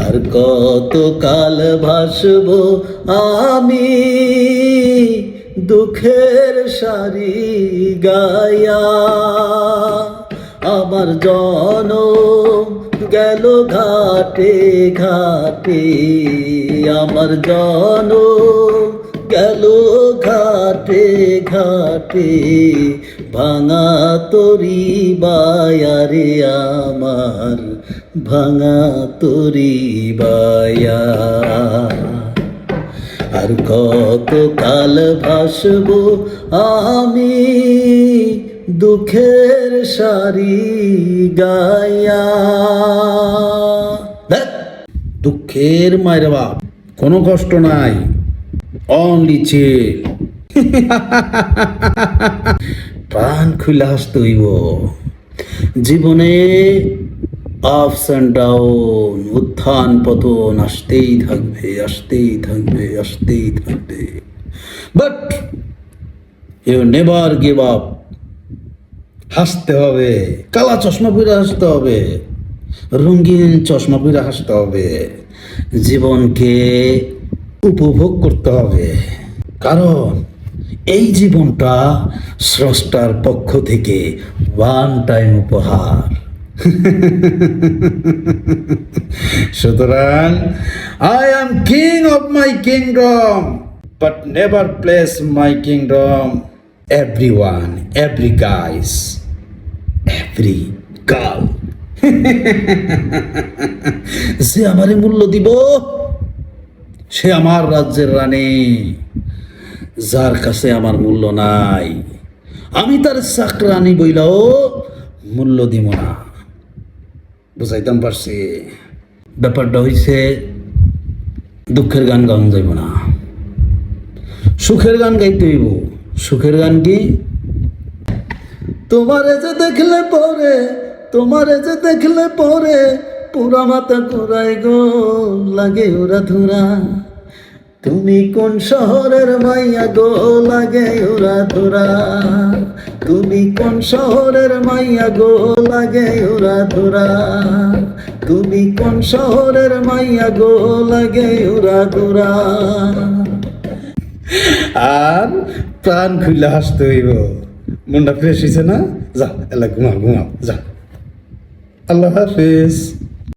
আর কত কাল ভাসবো আমি দুঃখের সারি গায়া, আমার জনম গেল ঘাটে ঘাটে, আমার জনম গেল ঘাটে ঘাটে, ভাঙা তরি বায়া রে আমার, ভাঙা তরি বায়া। আর কত কাল ভাসবো আমি দুঃখের সারি গায়া। দুঃখের মায়ের বাপ, কোনো কষ্ট নাই, অনলি চিল। প্রাণ খুলে হাসতে হইব। জীবনে আপস অ্যান্ড ডাউন, উত্থান পতন আসতেই থাকবে, আসতেই থাকবে, আসতেই থাকবে, but you never give up. হাসতে হবে, কালা চশমা পরে হাসতে হবে, রঙিন চশমা পরে হাসতে হবে, জীবনকে উপভোগ করতে হবে, কারণ এই জীবনটা স্রষ্টার পক্ষ থেকে ওয়ান টাইম উপহার। সুতরাং I am king of my kingdom, but never place my kingdom everyone, every guys, every girl. যে আমারে মূল্য দিব সে আমার রাজ্যের রানী, যার কাছে আমার মূল্য নাই আমি তার চাকরানি বইলাও মূল্য দিব না। বুঝাইতাম পারছি? ব্যাপারটা হইছে দুঃখের গান গান যাইব না, সুখের গান গাইতে হইব। সুখের গান কি? তোমারে যে দেখলে পরে, তোমারে যে দেখলে পরে পুরা মাথা ঘুরাই গো, লাগে ওরা ধুরা। তুমি কোন শহরের মাইয়া গো, লাগে ওরা ধুরা। তুমি কোন শহরের মাইয়া গো, লাগে ওরা ধুরা। তুমি কোন শহরের মাইয়া গো, লাগে ওরা ধুরা। আর প্রাণ খুলে হাসতে হইব। মনটা ফ্রেশ হয়েছে না? যা এলা ঘুমাও ঘুমাও, যা। আল্লাহ হাফিজ।